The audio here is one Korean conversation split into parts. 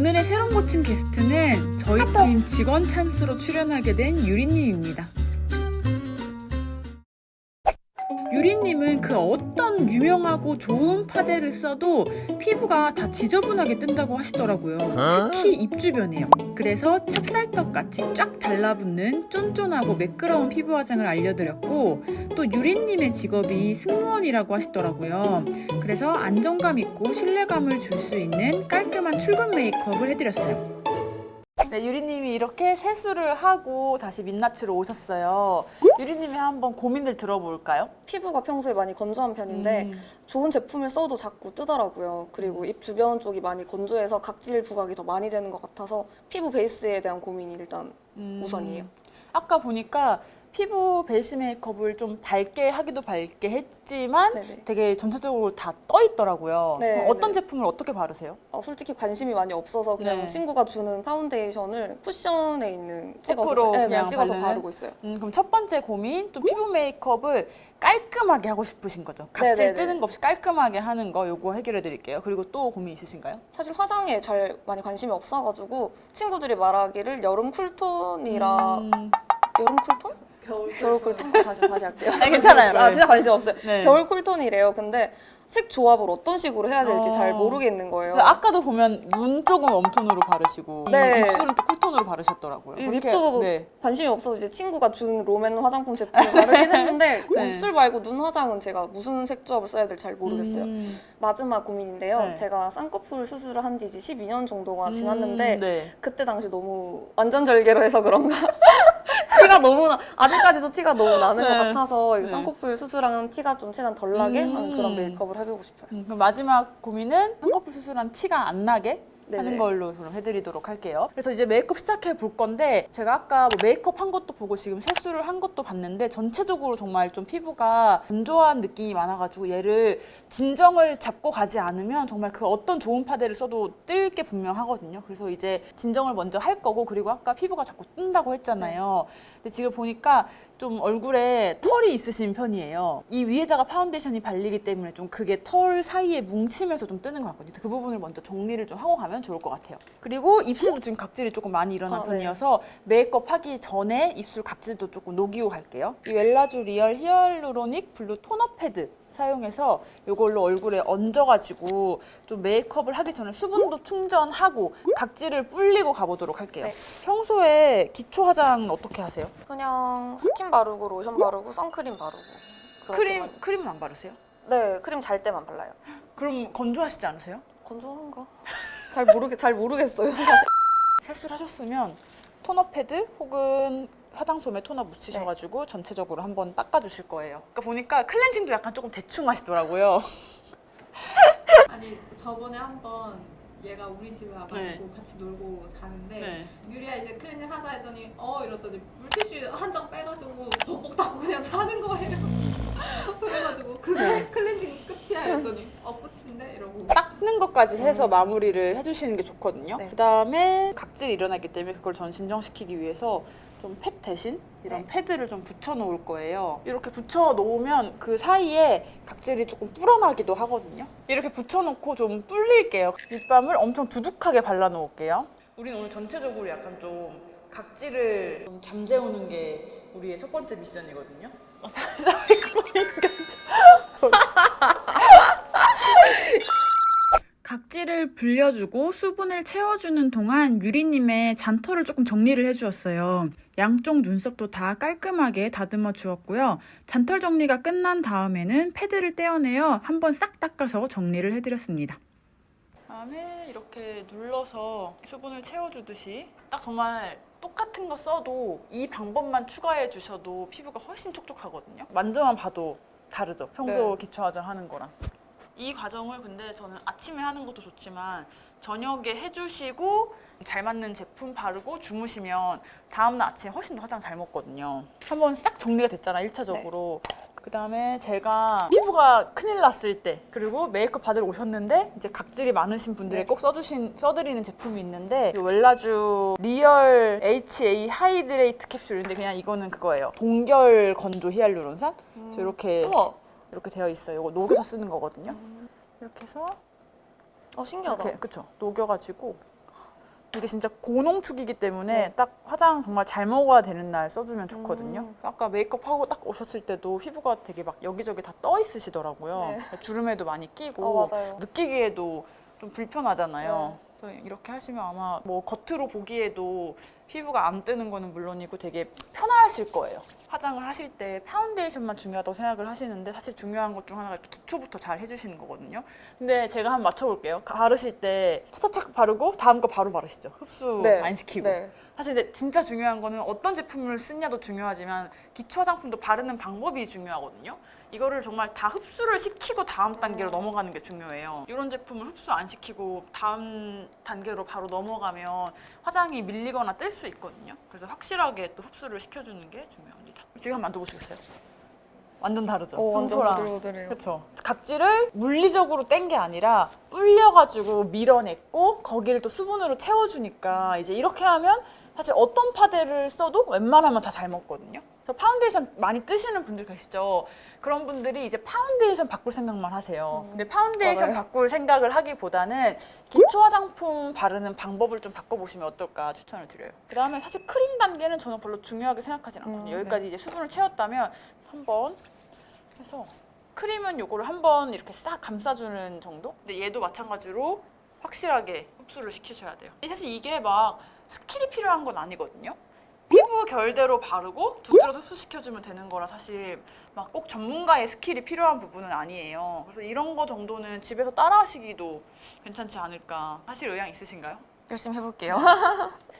오늘의 새로운 고침 게스트는 저희 팀 직원 찬스로 출연하게 된 유리님입니다. 유리님은 그 어떤 유명하고 좋은 파데를 써도 피부가 다 지저분하게 뜬다고 하시더라고요. 특히 입 주변이에요. 그래서 찹쌀떡같이 쫙 달라붙는 쫀쫀하고 매끄러운 피부 화장을 알려드렸고, 또 유리님의 직업이 승무원이라고 하시더라고요. 그래서 안정감 있고 신뢰감을 줄 수 있는 깔끔한 출근 메이크업을 해드렸어요. 네, 유리님이 이렇게 세수를 하고 다시 민낯으로 오셨어요. 유리님이 한번 고민을 들어볼까요? 피부가 평소에 많이 건조한 편인데 좋은 제품을 써도 자꾸 뜨더라고요. 그리고 입 주변 쪽이 많이 건조해서 각질 부각이 더 많이 되는 것 같아서 피부 베이스에 대한 고민이 일단 우선이에요. 아까 보니까 피부 베이스 메이크업을 좀 밝게 하기도 밝게 했지만 네네. 되게 전체적으로 다 떠 있더라고요. 네, 어떤 네. 제품을 어떻게 바르세요? 솔직히 관심이 많이 없어서 그냥 네. 친구가 주는 파운데이션을 쿠션에 있는 퍼프로 그냥 그냥 찍어서 바르는? 바르고 있어요. 그럼 첫 번째 고민, 좀 피부 메이크업을 깔끔하게 하고 싶으신 거죠? 각질 네네네. 뜨는 거 없이 깔끔하게 하는 거 요거 해결해 드릴게요. 그리고 또 고민 있으신가요? 사실 화장에 잘 많이 관심이 없어가지고 친구들이 말하기를 여름 쿨톤이라 여름 쿨톤? 겨울 쿨톤? 다시 할게요. 아니, 괜찮아요. 네. 진짜 관심 없어요. 네. 겨울 쿨톤이래요. 근데 색 조합을 어떤 식으로 해야 될지 잘 어. 모르겠는 거예요. 그래서 아까도 보면 눈 쪽은 웜톤으로 바르시고 네. 입술은 또 쿨톤으로 바르셨더라고요. 립도 네. 관심이 없어서 이제 친구가 준 롬앤 화장품 제품을 바르긴 했는데 네. 입술 말고 눈 화장은 제가 무슨 색 조합을 써야 될지 잘 모르겠어요. 마지막 고민인데요. 네. 제가 쌍꺼풀 수술을 한 지 이제 12년 정도가 지났는데 네. 그때 당시 너무 완전절개로 해서 그런가 티가 너무 아직까지도 티가 너무 나는 네. 것 같아서 이 네. 쌍꺼풀 수술하는 티가 좀 최대한 덜 나게 하는 그런 메이크업을 해보고 싶어요. 그럼 마지막 고민은 쌍꺼풀 수술한 티가 안 나게 하는 네네. 걸로 그럼 해드리도록 할게요. 그래서 이제 메이크업 시작해 볼 건데, 제가 아까 뭐 메이크업 한 것도 보고 지금 세수를 한 것도 봤는데 전체적으로 정말 좀 피부가 건조한 느낌이 많아가지고 얘를 진정을 잡고 가지 않으면 정말 그 어떤 좋은 파데를 써도 뜰 게 분명하거든요. 그래서 이제 진정을 먼저 할 거고, 그리고 아까 피부가 자꾸 뜬다고 했잖아요. 근데 지금 보니까 좀 얼굴에 털이 있으신 편이에요. 이 위에다가 파운데이션이 발리기 때문에 좀 그게 털 사이에 뭉치면서 좀 뜨는 것 같거든요. 그 부분을 먼저 정리를 좀 하고 가면 좋을 것 같아요. 그리고 입술도 지금 각질이 조금 많이 일어난 네. 편이어서 메이크업 하기 전에 입술 각질도 조금 녹이고 갈게요. 이 웰라쥬 리얼 히알루로닉 블루 토너 패드 사용해서 이걸로 얼굴에 얹어가지고 좀 메이크업을 하기 전에 수분도 충전하고 각질을 불리고 가보도록 할게요. 네. 평소에 기초 화장은 어떻게 하세요? 그냥 스킨 바르고 로션 바르고 선크림 바르고 그렇게만. 크림은 안 바르세요? 네, 크림 잘 때만 발라요. 그럼 건조하시지 않으세요? 건조한가? 잘 모르겠어요. 사실. 세수를 하셨으면 토너 패드 혹은 화장솜에 토너 묻히셔가지고 전체적으로 한번 닦아주실 거예요. 그러니까 보니까 클렌징도 약간 조금 대충 하시더라고요. 아니 저번에 한번 얘가 우리 집에 와가지고 같이 놀고 자는데 유리야 이제 클렌징 하자 했더니 이랬더니 물티슈 한 장 빼가지고 벅벅 닦고 그냥 자는 거예요. 그래가지고 그게 클렌징 끝이야 했더니 끝인데 이러고 닦는 것까지 해서 마무리를 해주시는 게 좋거든요. 네. 그 다음에 각질이 일어나기 때문에 그걸 전 진정시키기 위해서 좀 팩 대신 이런 네. 패드를 좀 붙여 놓을 거예요. 이렇게 붙여 놓으면 그 사이에 각질이 조금 불어나기도 하거든요. 이렇게 붙여 놓고 좀 불릴게요. 립밤을 엄청 두둑하게 발라 놓을게요. 우리는 오늘 전체적으로 약간 좀 각질을 좀 잠재우는 게 우리의 첫 번째 미션이거든요. 각질을 불려주고 수분을 채워주는 동안 유리님의 잔털을 조금 정리를 해주었어요. 양쪽 눈썹도 다 깔끔하게 다듬어 주었고요. 잔털 정리가 끝난 다음에는 패드를 떼어내어 한번 싹 닦아서 정리를 해드렸습니다. 다음에 이렇게 눌러서 수분을 채워주듯이 딱 정말 똑같은 거 써도 이 방법만 추가해 주셔도 피부가 훨씬 촉촉하거든요. 만져만 봐도 다르죠? 평소 네. 기초 화장하는 거랑. 이 과정을 근데 저는 아침에 하는 것도 좋지만 저녁에 해주시고 잘 맞는 제품 바르고 주무시면 다음날 아침에 훨씬 더 화장 잘 먹거든요. 한번 싹 정리가 됐잖아, 1차적으로. 그다음에 제가 피부가 큰일 났을 때, 그리고 메이크업 받으러 오셨는데 이제 각질이 많으신 분들이 네. 꼭 써드리는 제품이 있는데, 이 웰라쥬 리얼 HA 하이드레이트 캡슐인데 그냥 이거는 그거예요. 동결 건조 히알루론산. 그래서 이렇게 되어 있어요. 이거 녹여서 쓰는 거거든요. 이렇게 해서 신기하다. 이렇게, 그쵸? 녹여가지고 이게 진짜 고농축이기 때문에 네. 딱 화장 정말 잘 먹어야 되는 날 써주면 좋거든요. 아까 메이크업 하고 딱 오셨을 때도 피부가 되게 막 여기저기 다 떠 있으시더라고요. 네. 주름에도 많이 끼고 맞아요. 느끼기에도 좀 불편하잖아요. 그래서 이렇게 하시면 아마 뭐 겉으로 보기에도 피부가 안 뜨는 거는 물론이고 되게 편하실 거예요. 화장을 하실 때 파운데이션만 중요하다고 생각을 하시는데 사실 중요한 것 중 하나가 이렇게 기초부터 잘 해주시는 거거든요. 근데 제가 한번 맞춰볼게요. 바르실 때 차차착 바르고 다음 거 바로 바르시죠. 흡수 네. 안 시키고. 네. 사실 근데 진짜 중요한 거는 어떤 제품을 쓰냐도 중요하지만 기초 화장품도 바르는 방법이 중요하거든요. 이거를 정말 다 흡수를 시키고 다음 단계로 넘어가는 게 중요해요. 이런 제품을 흡수 안 시키고 다음 단계로 바로 넘어가면 화장이 밀리거나 뜰 수 있거든요. 그래서 확실하게 또 흡수를 시켜주는 게 중요합니다. 지금 한번 만져보시겠어요? 완전 다르죠? 완전 평소랑. 부들부들해요. 그렇죠. 각질을 물리적으로 뗀 게 아니라 불려가지고 밀어냈고 거기를 또 수분으로 채워주니까 이제 이렇게 하면 사실 어떤 파데를 써도 웬만하면 다 잘 먹거든요. 그래서 파운데이션 많이 뜨시는 분들 계시죠. 그런 분들이 이제 파운데이션 바꿀 생각만 하세요. 근데 파운데이션 맞아요. 바꿀 생각을 하기보다는 기초 화장품 바르는 방법을 좀 바꿔보시면 어떨까 추천을 드려요. 그 다음에 사실 크림 단계는 저는 별로 중요하게 생각하진 않거든요. 여기까지 이제 수분을 채웠다면 한번 해서 크림은 요거를 한번 이렇게 싹 감싸주는 정도? 근데 얘도 마찬가지로 확실하게 흡수를 시키셔야 돼요. 사실 이게 막 스킬이 필요한 건 아니거든요. 피부 결대로 바르고 두드려 흡수시켜주면 되는 거라 사실 막 꼭 전문가의 스킬이 필요한 부분은 아니에요. 그래서 이런 거 정도는 집에서 따라하시기도 괜찮지 않을까. 하실 의향 있으신가요? 열심히 해볼게요.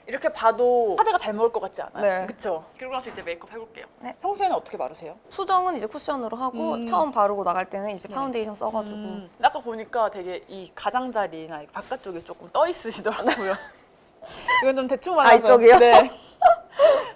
이렇게 봐도 파데가 잘 먹을 것 같지 않아요? 네. 그쵸? 그리고 나서 이제 메이크업 해볼게요. 네. 평소에는 어떻게 바르세요? 수정은 이제 쿠션으로 하고 처음 바르고 나갈 때는 이제 파운데이션 써가지고 아까 보니까 되게 이 가장자리나 이 바깥쪽에 조금 떠 있으시더라고요. 이건 좀 대충 말해서 이쪽이요? 네.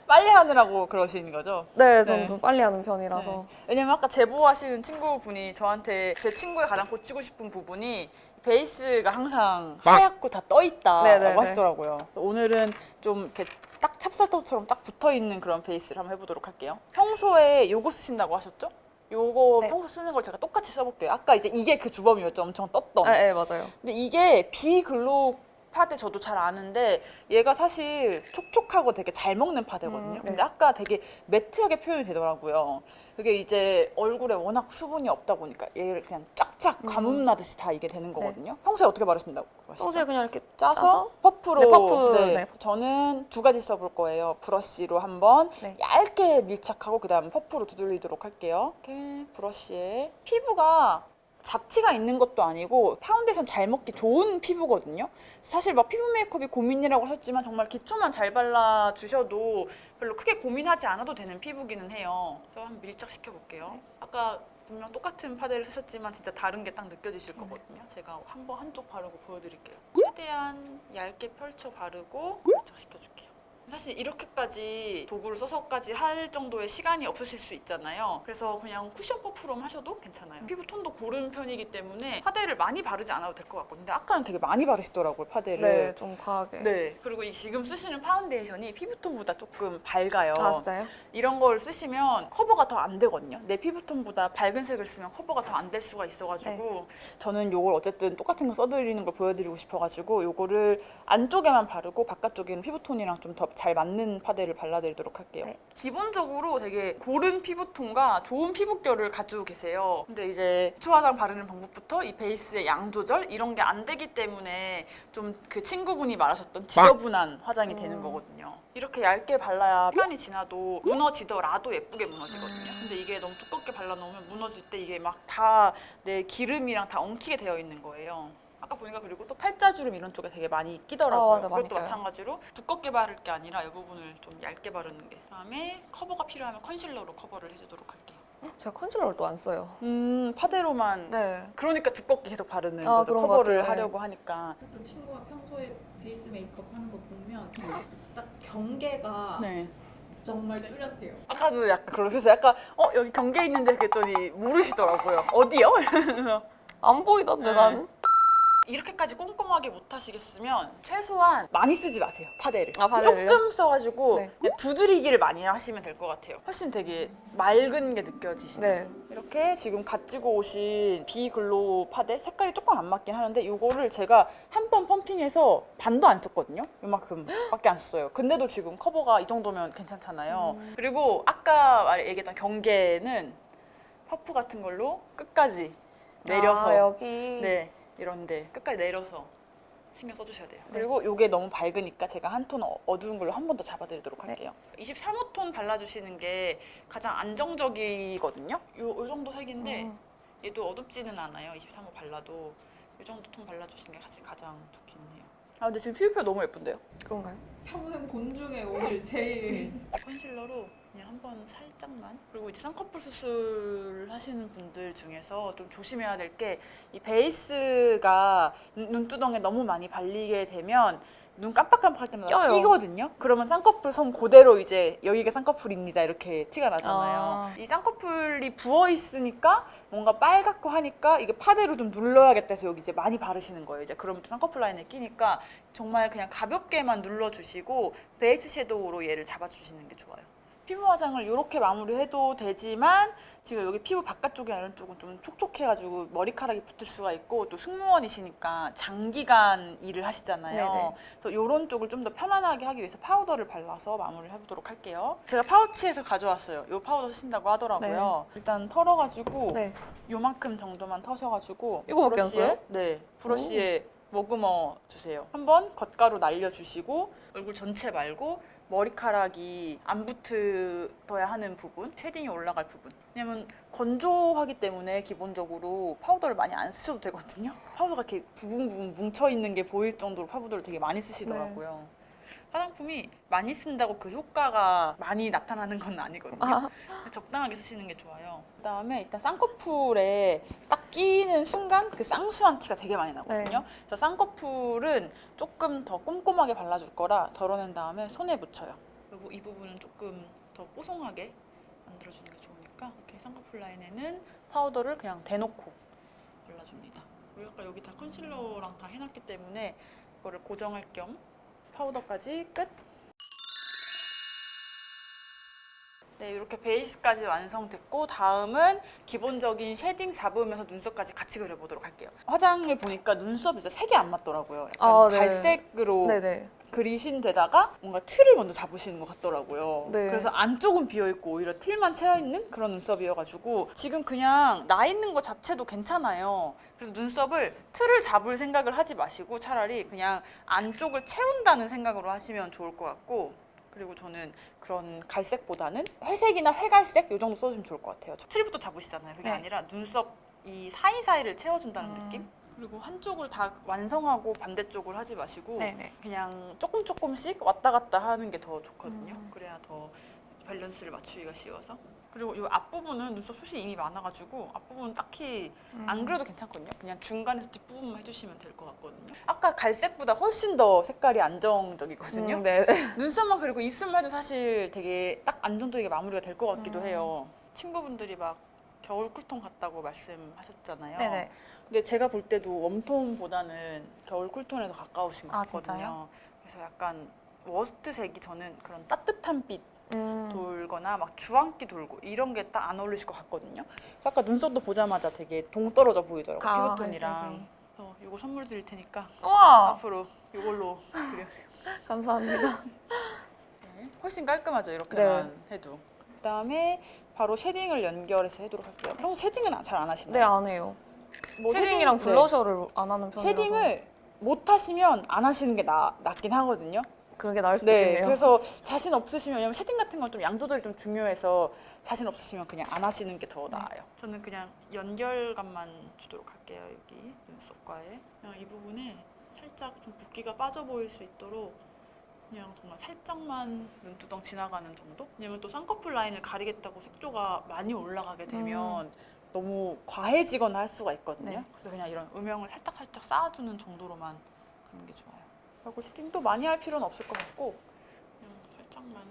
빨리 하느라고 그러시는 거죠? 네, 네. 저는 좀 빨리 하는 편이라서 네. 왜냐면 아까 제보하시는 친구분이 저한테 제 친구의 가장 고치고 싶은 부분이 베이스가 항상 하얗고 다 떠 있다라고 네네네. 하시더라고요. 그래서 오늘은 좀 이렇게 딱 찹쌀떡처럼 딱 붙어 있는 그런 베이스를 한번 해보도록 할게요. 평소에 요거 쓰신다고 하셨죠? 요거 네. 평소 쓰는 걸 제가 똑같이 써볼게요. 아까 이제 이게 그 주범이었죠. 엄청 떴던. 네, 맞아요. 근데 이게 비글로우 파데 저도 잘 아는데 얘가 사실 촉촉하고 되게 잘 먹는 파데거든요. 네. 근데 아까 되게 매트하게 표현이 되더라고요. 그게 이제 얼굴에 워낙 수분이 없다 보니까 얘를 그냥 쫙쫙 가뭄나듯이 다 이게 되는 거거든요. 평소에 어떻게 바르신다고 하시죠? 평소에 그냥 이렇게 짜서 퍼프로. 네, 퍼프. 네. 저는 두 가지 써볼 거예요. 브러쉬로 한번 네. 얇게 밀착하고 그다음 퍼프로 두들리도록 할게요. 이렇게 브러쉬에 피부가 잡티가 있는 것도 아니고 파운데이션 잘 먹기 좋은 피부거든요. 사실 막 피부 메이크업이 고민이라고 하셨지만 정말 기초만 잘 발라주셔도 별로 크게 고민하지 않아도 되는 피부기는 해요. 그래서 한번 밀착시켜 볼게요. 네. 아까 분명 똑같은 파데를 쓰셨지만 진짜 다른 게 딱 느껴지실 거거든요. 제가 한번 한쪽 바르고 보여드릴게요. 최대한 얇게 펼쳐 바르고 밀착시켜 줄게요. 사실 이렇게까지 도구를 써서까지 할 정도의 시간이 없으실 수 있잖아요. 그래서 그냥 쿠션 퍼프로 하셔도 괜찮아요. 피부 톤도 고른 편이기 때문에 파데를 많이 바르지 않아도 될 것 같거든요. 근데 아까는 되게 많이 바르시더라고요, 파데를. 네, 좀 과하게. 네. 그리고 이 지금 쓰시는 파운데이션이 피부톤보다 조금 밝아요. 아, 진짜요? 이런 걸 쓰시면 커버가 더 안 되거든요. 내 피부톤보다 밝은 색을 쓰면 커버가 더 안 될 수가 있어가지고 저는 요걸 어쨌든 똑같은 거 써드리는 걸 보여드리고 싶어가지고 요거를 안쪽에만 바르고 바깥쪽에는 피부톤이랑 좀 더 잘 맞는 파데를 발라드리도록 할게요. 네. 기본적으로 되게 고른 피부톤과 좋은 피부결을 가지고 계세요. 근데 이제 기초 화장 바르는 방법부터 이 베이스의 양 조절 이런 게 안 되기 때문에 좀 그 친구분이 말하셨던 지저분한 화장이 되는 거거든요. 이렇게 얇게 발라야 시간이 지나도 무너지더라도 예쁘게 무너지거든요. 근데 이게 너무 두껍게 발라놓으면 무너질 때 이게 막 다 내 기름이랑 다 엉키게 되어 있는 거예요. 아까 보니까 그리고 또 팔자주름 이런 쪽에 되게 많이 끼더라고요. 맞아, 많이 그것도 껴요. 마찬가지로 두껍게 바를 게 아니라 이 부분을 좀 얇게 바르는 게. 그다음에 커버가 필요하면 컨실러로 커버를 해주도록 할게요. 제가 컨실러를 또 안 써요. 파데로만. 네. 그러니까 두껍게 계속 바르는 아, 거죠. 그런 것 커버를 같아요. 하려고 하니까. 또 친구가 평소에 베이스 메이크업 하는 거 보면 딱 경계가 네. 정말 뚜렷해요. 아까도 약간 그러셨어요. 약간 여기 경계 있는데 그랬더니 모르시더라고요. 어디요? 안 보이던데 네. 나는. 이렇게까지 꼼꼼하게 못 하시겠으면 최소한 많이 쓰지 마세요, 파데를. 아, 파데를요? 조금 써가지고 네. 그냥 두드리기를 많이 하시면 될 것 같아요. 훨씬 되게 맑은 게 느껴지시네요. 네. 이렇게 지금 가지고 오신 비글로우 파데 색깔이 조금 안 맞긴 하는데 이거를 제가 한 번 펌핑해서 반도 안 썼거든요. 이만큼밖에 안 썼어요. 근데도 지금 커버가 이 정도면 괜찮잖아요. 그리고 아까 얘기했던 경계는 퍼프 같은 걸로 끝까지 내려서 아, 여기. 네, 이런데 끝까지 내려서 신경 써주셔야 돼요. 그리고 이게 너무 밝으니까 제가 한 톤 어두운 걸로 한 번 더 잡아드리도록 할게요. 23호 톤 발라주시는 게 가장 안정적이거든요. 요 정도 색인데 얘도 어둡지는 않아요. 23호 발라도 이 정도 톤 발라주시는 게 사실 가장 좋긴 해요. 아 근데 지금 피부표 너무 예쁜데요? 그런가요? 평생 본 중에 오늘 제일 컨실러로 그냥 한번 살짝만. 그리고 이제 쌍꺼풀 수술 하시는 분들 중에서 좀 조심해야 될 게 이 베이스가 눈두덩에 너무 많이 발리게 되면 눈 깜빡깜빡할 때마다 껴요. 끼거든요. 그러면 쌍꺼풀 선 그대로 이제 여기가 쌍꺼풀입니다 이렇게 티가 나잖아요. 아. 이 쌍꺼풀이 부어 있으니까 뭔가 빨갛고 하니까 이게 파데로 좀 눌러야겠다 해서 여기 이제 많이 바르시는 거예요. 이제 그러면 또 쌍꺼풀 라인에 끼니까 정말 그냥 가볍게만 눌러주시고 베이스 섀도우로 얘를 잡아주시는 게 좋아요. 피부 화장을 이렇게 마무리해도 되지만 지금 여기 피부 바깥쪽이 아닌 쪽은 좀 촉촉해가지고 머리카락이 붙을 수가 있고 또 승무원이시니까 장기간 일을 하시잖아요. 네네. 그래서 이런 쪽을 좀 더 편안하게 하기 위해서 파우더를 발라서 마무리를 해보도록 할게요. 제가 파우치에서 가져왔어요. 이 파우더 쓰신다고 하더라고요. 일단 털어가지고 네. 요만큼 정도만 터셔가지고 이거밖에 안 써요? 네, 브러쉬에 머금어 주세요. 한번 겉가루 날려주시고 얼굴 전체 말고 머리카락이 안 붙어야 하는 부분, 쉐딩이 올라갈 부분. 왜냐면 건조하기 때문에 기본적으로 파우더를 많이 안 쓰셔도 되거든요. 파우더가 이렇게 부분 뭉쳐있는 게 보일 정도로 파우더를 되게 많이 쓰시더라고요. 화장품이 많이 쓴다고 그 효과가 많이 나타나는 건 아니거든요. 적당하게 쓰시는 게 좋아요. 그다음에 일단 쌍꺼풀에 딱 끼는 순간 그 쌍수한 티가 되게 많이 나거든요. 네. 그래서 쌍꺼풀은 조금 더 꼼꼼하게 발라줄 거라 덜어낸 다음에 손에 묻혀요. 그리고 이 부분은 조금 더 뽀송하게 만들어주는 게 좋으니까 이렇게 쌍꺼풀 라인에는 파우더를 그냥 대놓고 발라줍니다. 그리고 아까 여기 다 컨실러랑 다 해놨기 때문에 이거를 고정할 겸 파우더까지 끝. 네, 이렇게 베이스까지 완성됐고 다음은 기본적인 쉐딩 잡으면서 눈썹까지 같이 그려보도록 할게요. 화장을 보니까 눈썹이 진짜 색이 안 맞더라고요. 약간 아, 네. 갈색으로 네네. 그리신 데다가 뭔가 틀을 먼저 잡으시는 것 같더라고요. 네. 그래서 안쪽은 비어있고 오히려 틀만 채어있는 그런 눈썹이어가지고 지금 그냥 나 있는 거 자체도 괜찮아요. 그래서 눈썹을 틀을 잡을 생각을 하지 마시고 차라리 그냥 안쪽을 채운다는 생각으로 하시면 좋을 것 같고, 그리고 저는 그런 갈색보다는 회색이나 회갈색 이 정도 써주면 좋을 것 같아요. 틀부터 잡으시잖아요. 그게 네. 아니라 눈썹 이 사이사이를 채워준다는 느낌? 그리고 한쪽을 다 완성하고 반대쪽을 하지 마시고 네네. 그냥 조금씩 왔다 갔다 하는 게 더 좋거든요. 그래야 더 밸런스를 맞추기가 쉬워서. 그리고 이 앞부분은 눈썹 숱이 이미 많아가지고 앞부분은 딱히 안 그려도 괜찮거든요. 그냥 중간에서 뒷부분만 해주시면 될 것 같거든요. 아까 갈색보다 훨씬 더 색깔이 안정적이거든요. 네. 눈썹만 그리고 입술만 해도 사실 되게 딱 안정적이게 마무리가 될 것 같기도 해요. 친구분들이 막 겨울 쿨톤 같다고 말씀하셨잖아요. 네네. 근데 제가 볼 때도 웜톤보다는 겨울 쿨톤에 더 가까우신 것 아, 같거든요. 진짜요? 그래서 약간 워스트 색이 저는 그런 따뜻한 빛 음. 돌거나 막 주황기 돌고 이런 게 딱 안 어울리실 것 같거든요. 그래서 아까 눈썹도 보자마자 되게 동떨어져 보이더라고요. 아, 피부톤이랑. 갈색이. 그래서 이거 선물 드릴 테니까 우와! 앞으로 이걸로 그려주세요. 감사합니다. 네, 훨씬 깔끔하죠, 이렇게만 해도. 그다음에 바로 쉐딩을 연결해서 해도록 할게요. 평소 쉐딩은 잘 안 하시나요? 네, 안 해요. 뭐 쉐딩이랑 블러셔를 안 하는 편이라서. 쉐딩을 못 하시면 안 하시는 게 낫긴 하거든요. 그런 게 나을 수도 네, 있겠네요. 그래서 자신 없으시면, 왜냐면 쉐딩 같은 건 좀 양 조절이 좀 중요해서 자신 없으시면 그냥 안 하시는 게 더 나아요. 저는 그냥 연결감만 주도록 할게요. 여기 눈썹과에 그냥 이 부분에 살짝 좀 붓기가 빠져 보일 수 있도록 그냥 정말 살짝만 눈두덩 지나가는 정도? 왜냐면 또 쌍꺼풀 라인을 가리겠다고 색조가 많이 올라가게 되면 너무 과해지거나 할 수가 있거든요. 네. 그래서 그냥 이런 음영을 살짝 쌓아주는 정도로만 가는 게 좋아요. 그리고 쉐딩도 많이 할 필요는 없을 것 같고 그냥 살짝만.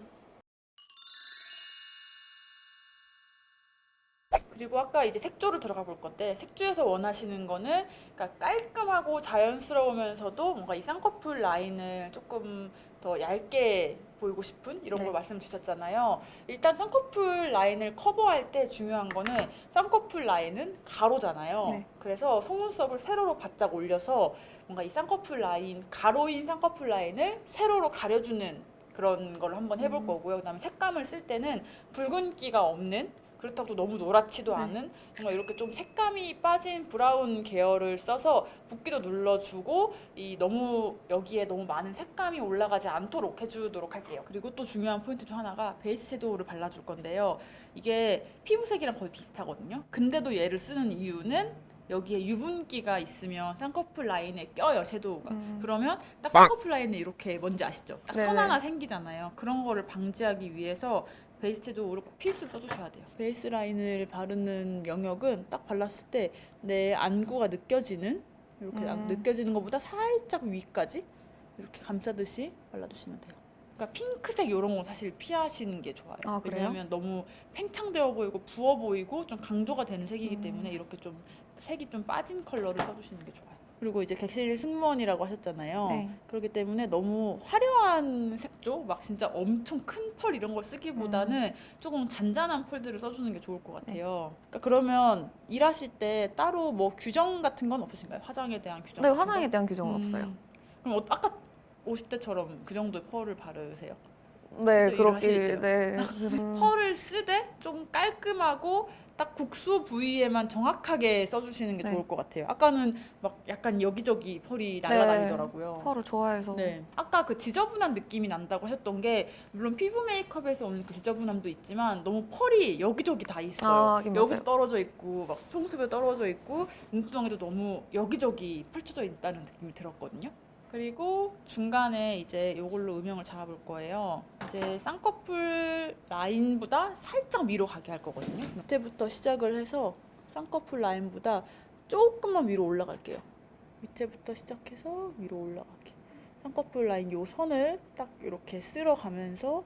그리고 아까 이제 색조를 들어가 볼 건데 색조에서 원하시는 거는 그러니까 깔끔하고 자연스러우면서도 뭔가 이 쌍꺼풀 라인을 조금 더 얇게 보이고 싶은 이런 걸 네. 말씀 주셨잖아요. 일단 쌍꺼풀 라인을 커버할 때 중요한 거는 쌍꺼풀 라인은 가로잖아요. 네. 그래서 속눈썹을 세로로 바짝 올려서 뭔가 이 쌍꺼풀 라인, 가로인 쌍꺼풀 라인을 세로로 가려주는 그런 걸 한번 해볼 거고요. 그다음에 색감을 쓸 때는 붉은기가 없는 그렇다고 또 너무 노랗지도 네. 않은 정말 이렇게 좀 색감이 빠진 브라운 계열을 써서 붓기도 눌러주고 이 너무 여기에 너무 많은 색감이 올라가지 않도록 해주도록 할게요. 그리고 또 중요한 포인트 중 하나가 베이스 섀도우를 발라줄 건데요. 이게 피부색이랑 거의 비슷하거든요. 근데도 얘를 쓰는 이유는 여기에 유분기가 있으면 쌍꺼풀 라인에 껴요, 섀도우가. 그러면 딱 쌍꺼풀 라인에 이렇게 뭔지 아시죠? 딱 선 네네. 하나 생기잖아요. 그런 거를 방지하기 위해서 베이스 섀도우를 꼭 필수 써주셔야 돼요. 베이스 라인을 바르는 영역은 딱 발랐을 때 내 안구가 느껴지는 이렇게 느껴지는 것보다 살짝 위까지 이렇게 감싸듯이 발라주시면 돼요. 그러니까 핑크색 이런 거 사실 피하시는 게 좋아요. 아, 그래요? 왜냐하면 너무 팽창되어 보이고 부어 보이고 좀 강조가 되는 색이기 때문에 이렇게 좀 색이 좀 빠진 컬러를 써주시는 게 좋아요. 그리고 이제 객실 승무원이라고 하셨잖아요. 네. 그렇기 때문에 너무 화려한 색조, 막 진짜 엄청 큰 펄 이런 걸 쓰기보다는 조금 잔잔한 펄들을 써주는 게 좋을 것 같아요. 그러니까 그러면 일하실 때 따로 뭐 규정 같은 건 없으신가요? 화장에 대한 규정? 네, 같은 화장에 거? 대한 규정은 없어요. 그럼 아까 오실 때처럼 그 정도의 펄을 바르세요? 네, 일을 그렇게 하실 네. 펄을 쓰되 좀 깔끔하고 딱 국수 부위에만 정확하게 써주시는 게 네. 좋을 것 같아요. 아까는 막 약간 여기저기 펄이 날아다니더라고요. 펄을 좋아해서. 네. 아까 그 지저분한 느낌이 난다고 하셨던 게 물론 피부 메이크업에서 오는 그 지저분함도 있지만 너무 펄이 여기저기 다 있어요. 아, 하긴 여기 맞아요. 떨어져 있고 막 속눈썹에 떨어져 있고 눈두덩이도 너무 여기저기 펼쳐져 있다는 느낌이 들었거든요. 그리고 중간에 이제 이걸로 음영을 잡아볼 거예요. 이제 쌍꺼풀 라인보다 살짝 위로 가게 할 거거든요. 밑에부터 시작을 해서 쌍꺼풀 라인보다 조금만 위로 올라갈게요. 밑에부터 시작해서 위로 올라가게. 쌍꺼풀 라인 요 선을 딱 이렇게 쓸어가면서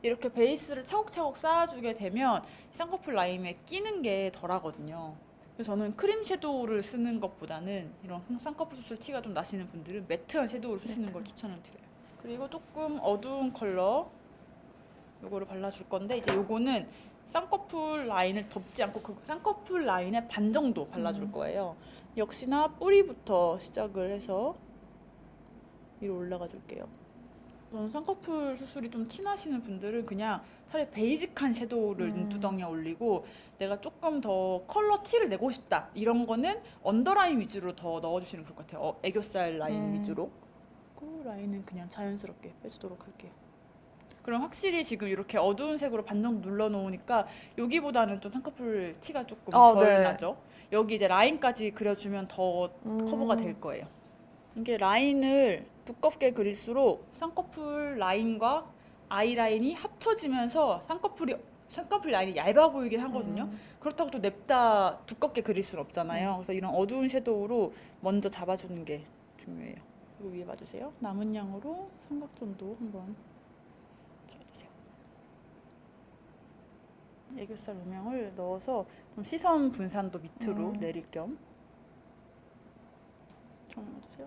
이렇게 베이스를 차곡차곡 쌓아주게 되면 쌍꺼풀 라인에 끼는 게 덜하거든요. 그래서 저는 크림 섀도우를 쓰는 것보다는 이런 쌍꺼풀 수술 티가 좀 나시는 분들은 매트한 섀도우를 쓰시는 걸 추천을 드려요. 그리고 조금 어두운 컬러 요거를 발라줄 건데 이제 요거는 쌍꺼풀 라인을 덮지 않고 그 쌍꺼풀 라인의 반 정도 발라줄 거예요. 역시나 뿌리부터 시작을 해서 위로 올라가 줄게요. 저는 쌍꺼풀 수술이 좀 티나시는 분들은 그냥 차라리 베이직한 섀도우를 눈두덩이에 올리고 내가 조금 더 컬러 티를 내고 싶다 이런 거는 언더라인 위주로 더 넣어주시는 게 좋을 것 같아요. 애교살 라인 위주로. 그 라인은 그냥 자연스럽게 빼주도록 할게요. 그럼 확실히 지금 이렇게 어두운 색으로 반정 눌러놓으니까 여기보다는 좀 쌍꺼풀 티가 조금 덜 네. 나죠. 여기 이제 라인까지 그려주면 더 커버가 될 거예요. 이게 라인을 두껍게 그릴수록 쌍꺼풀 라인과 아이라인이 합쳐지면서 쌍꺼풀 라인이 얇아 보이긴 하거든요. 그렇다고 또 냅다 두껍게 그릴 수는 없잖아요. 그래서 이런 어두운 섀도우로 먼저 잡아주는 게 중요해요. 그리고 위에 봐주세요. 남은 양으로 삼각존도 한번 잡아주세요. 애교살 음영을 넣어서 좀 시선 분산도 밑으로 내릴 겸 정리해주세요.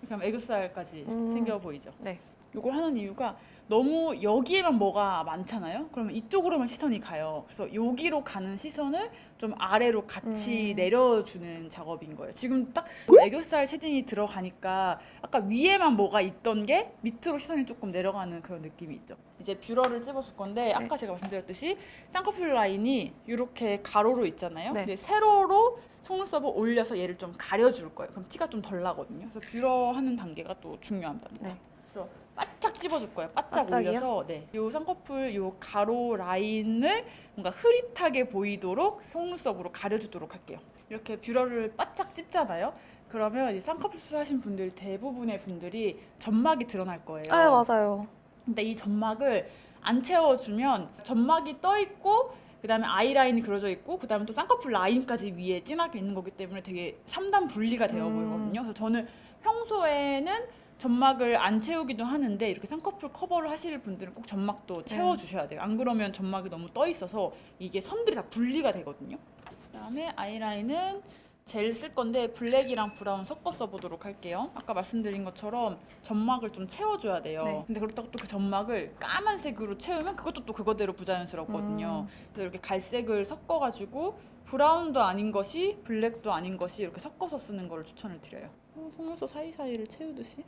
이렇게 하면 애교살까지 생겨 보이죠? 네. 이걸 하는 이유가 너무 여기에만 뭐가 많잖아요. 그러면 이쪽으로만 시선이 가요. 그래서 여기로 가는 시선을 좀 아래로 같이 내려주는 작업인 거예요. 지금 딱 애교살 쉐딩이 들어가니까 아까 위에만 뭐가 있던 게 밑으로 시선이 조금 내려가는 그런 느낌이 있죠. 이제 뷰러를 찝어줄 건데 아까 제가 말씀드렸듯이 쌍꺼풀 라인이 이렇게 가로로 있잖아요. 네. 근데 세로로 속눈썹을 올려서 얘를 좀 가려줄 거예요. 그럼 티가 좀 덜 나거든요. 그래서 뷰러 하는 단계가 또 중요합니다. 네. 그래서 바짝 찝어줄 거예요. 바짝 바짝이요? 올려서 네. 요 쌍꺼풀 요 가로 라인을 뭔가 흐릿하게 보이도록 속눈썹으로 가려주도록 할게요. 이렇게 뷰러를 바짝 찝잖아요. 그러면 이 쌍꺼풀 수술하신 분들 대부분의 분들이 점막이 드러날 거예요. 네, 맞아요. 근데 이 점막을 안 채워주면 점막이 떠 있고 그다음에 아이라인이 그려져 있고 그다음에 또 쌍꺼풀 라인까지 위에 진하게 있는 거기 때문에 되게 3단 분리가 되어 보이거든요. 그래서 저는 평소에는 점막을 안 채우기도 하는데 이렇게 쌍꺼풀 커버를 하실 분들은 꼭 점막도 채워주셔야 돼요. 안 그러면 점막이 너무 떠 있어서 이게 선들이 다 분리가 되거든요. 그다음에 아이라인은 젤 쓸 건데 블랙이랑 브라운 섞어 써보도록 할게요. 아까 말씀드린 것처럼 점막을 좀 채워줘야 돼요. 네. 근데 그렇다고 또 그 점막을 까만색으로 채우면 그것도 또 그거대로 부자연스럽거든요. 그래서 이렇게 갈색을 섞어가지고 브라운도 아닌 것이 블랙도 아닌 것이 이렇게 섞어서 쓰는 거를 추천을 드려요. 속눈썹 사이사이를 채우듯이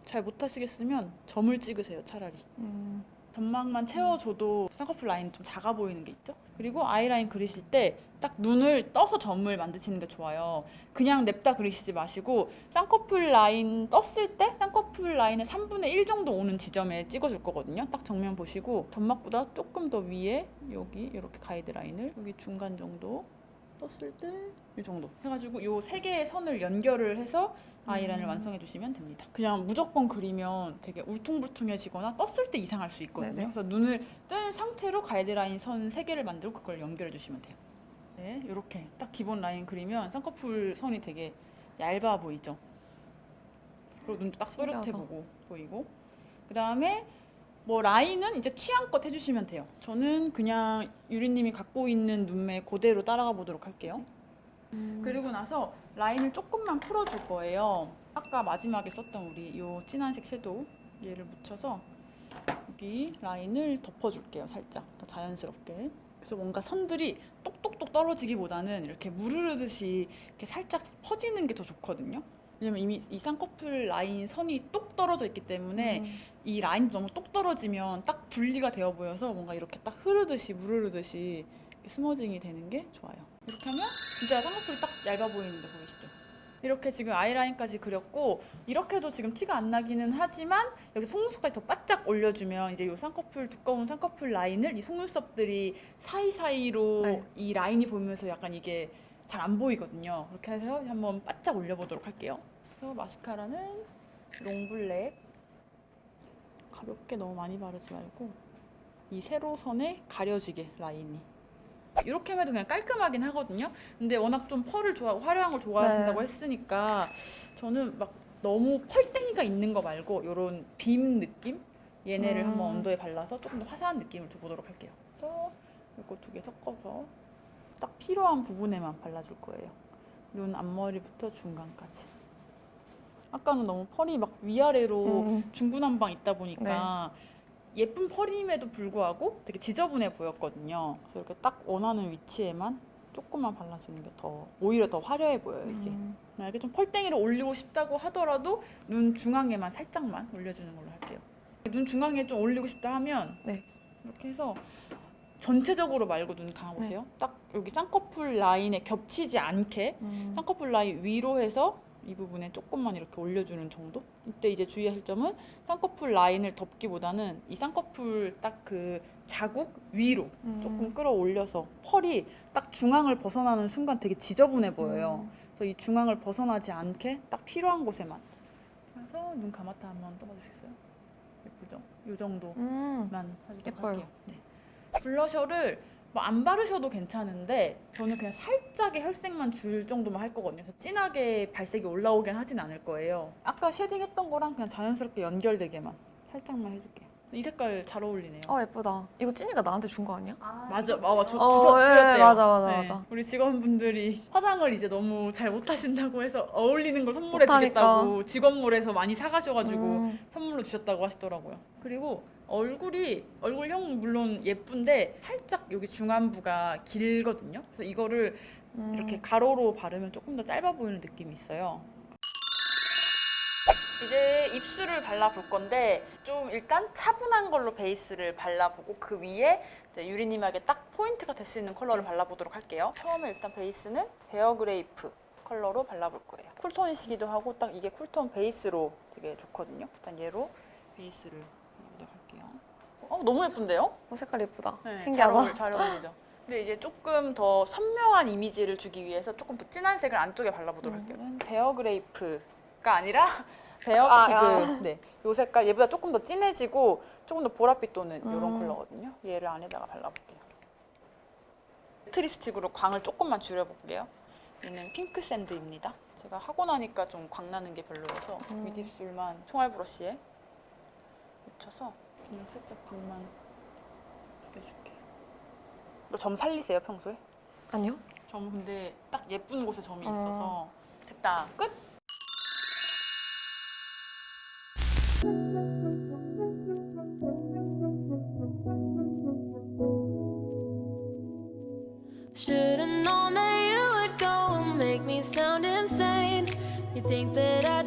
잘 못하시겠으면 점을 찍으세요, 차라리. 점막만 채워줘도 쌍꺼풀 라인이 좀 작아 보이는 게 있죠. 그리고 아이라인 그리실 때 딱 눈을 떠서 점을 만드시는 게 좋아요. 그냥 냅다 그리시지 마시고 쌍꺼풀 라인 떴을 때 쌍꺼풀 라인의 3분의 1 정도 오는 지점에 찍어줄 거거든요. 딱 정면 보시고 점막보다 조금 더 위에 여기 이렇게 가이드 라인을 여기 중간 정도 떴을 때 이 정도 해가지고 요 세 개의 선을 연결을 해서 아이라인을 완성해 주시면 됩니다. 그냥 무조건 그리면 되게 울퉁불퉁해지거나 떴을 때 이상할 수 있거든요. 네네. 그래서 눈을 뜬 상태로 가이드라인 선 3개를 만들고 그걸 연결해 주시면 돼요. 네, 이렇게 딱 기본 라인 그리면 쌍꺼풀 선이 되게 얇아 보이죠? 그리고 눈도 딱 또렷해 신기하다. 보이고 그 다음에 뭐 라인은 이제 취향껏 해주시면 돼요. 저는 그냥 유리님이 갖고 있는 눈매 그대로 따라가 보도록 할게요. 그리고 나서 라인을 조금만 풀어줄 거예요. 아까 마지막에 썼던 우리 이 진한색 섀도우 얘를 묻혀서 여기 라인을 덮어줄게요. 살짝 더 자연스럽게. 그래서 뭔가 선들이 똑똑똑 떨어지기보다는 이렇게 무르르듯이 이렇게 살짝 퍼지는 게 더 좋거든요. 왜냐면 이미 이 쌍꺼풀 라인 선이 똑 떨어져 있기 때문에 이 라인이 너무 똑 떨어지면 딱 분리가 되어 보여서 뭔가 이렇게 딱 흐르듯이 무르르듯이 이렇게 스머징이 되는 게 좋아요. 이렇게 하면 진짜 쌍꺼풀이 딱 얇아 보이는데 보이시죠? 이렇게 지금 아이라인까지 그렸고 이렇게 해도 지금 티가 안 나기는 하지만 여기 속눈썹까지 더 바짝 올려주면 이제 이 쌍꺼풀 두꺼운 쌍꺼풀 라인을 이 속눈썹들이 사이사이로 네. 이 라인이 보이면서 약간 이게 잘 안 보이거든요. 그렇게 해서 한번 바짝 올려보도록 할게요. 그래서 마스카라는 롱블랙 가볍게 너무 많이 바르지 말고 이 세로선에 가려지게 라인이 이렇게 해도 그냥 깔끔하긴 하거든요. 근데 워낙 좀 펄을 좋아하고 화려한 걸 좋아하신다고 네. 했으니까 저는 막 너무 펄땡이가 있는 거 말고 이런 빔 느낌? 얘네를 한번 언더에 발라서 조금 더 화사한 느낌을 줘보도록 할게요. 또 이거 2개 섞어서 딱 필요한 부분에만 발라줄 거예요. 눈 앞머리부터 중간까지. 아까는 너무 펄이 막 위아래로 중구난방 있다 보니까 예쁜 펄임에도 불구하고 되게 지저분해 보였거든요. 그래서 이렇게 딱 원하는 위치에만 조금만 발라주는 게 더 오히려 더 화려해 보여요. 이게 만약에 좀 펄땡이를 올리고 싶다고 하더라도 눈 중앙에만 살짝만 올려주는 걸로 할게요. 눈 중앙에 좀 올리고 싶다 하면 네. 이렇게 해서 전체적으로 말고 눈 감아보세요. 딱 여기 쌍꺼풀 라인에 겹치지 않게 쌍꺼풀 라인 위로 해서 이 부분에 조금만 이렇게 올려주는 정도? 이때 이제 주의하실 점은 쌍꺼풀 라인을 덮기보다는 이 쌍꺼풀 딱 그 자국 위로 조금 끌어올려서 펄이 딱 중앙을 벗어나는 순간 되게 지저분해 보여요. 그래서 이 중앙을 벗어나지 않게 딱 필요한 곳에만. 그래서 눈 감았다 한번 떠봐주시겠어요? 예쁘죠? 이 정도만 해주도록 예뻐요. 할게요. 네. 블러셔를 뭐 안 바르셔도 괜찮은데 저는 그냥 살짝의 혈색만 줄 정도만 할 거거든요. 그래서 진하게 발색이 올라오긴 하진 않을 거예요. 아까 쉐딩했던 거랑 그냥 자연스럽게 연결되게만 살짝만 해줄게요. 이 색깔 잘 어울리네요. 예쁘다. 이거 찐이가 나한테 준 거 아니야? 맞아, 예, 드렸대요. 맞아. 우리 직원분들이 화장을 이제 너무 잘 못하신다고 해서 어울리는 걸 선물해 못하니까. 주겠다고 직원몰에서 많이 사가셔가지고 선물로 주셨다고 하시더라고요. 그리고 얼굴형 물론 예쁜데 살짝 여기 중안부가 길거든요. 그래서 이거를 이렇게 가로로 바르면 조금 더 짧아 보이는 느낌이 있어요. 이제 입술을 발라볼 건데 좀 일단 차분한 걸로 베이스를 발라보고 그 위에 이제 유리님에게 딱 포인트가 될 수 있는 컬러를 발라보도록 할게요. 처음에 일단 베이스는 베어그레이프 컬러로 발라볼 거예요. 쿨톤이시기도 하고 딱 이게 쿨톤 베이스로 되게 좋거든요. 일단 얘로 베이스를 발라보도록 할게요. 너무 예쁜데요? 색깔 예쁘다. 네, 신기하다. 잘 어울리죠? 근데 이제 조금 더 선명한 이미지를 주기 위해서 조금 더 진한 색을 안쪽에 발라보도록 할게요. 베어그레이프가 아니라 베어피그. 네, 요 색깔 얘보다 조금 더 진해지고 조금 더 보랏빛 도는 이런 컬러거든요. 얘를 안에다가 발라볼게요. 매트 립스틱으로 광을 조금만 줄여볼게요. 얘는 핑크 샌드입니다. 제가 하고 나니까 좀 광나는 게 별로여서 윗입술만 총알 브러쉬에 묻혀서 그냥 살짝 반만 죽여줄게. 너 점 살리세요 평소에? 아니요. 점 근데 딱 예쁜 곳에 점이 있어서 됐다. 끝. Should've known that you would go and make me sound insane. You think that I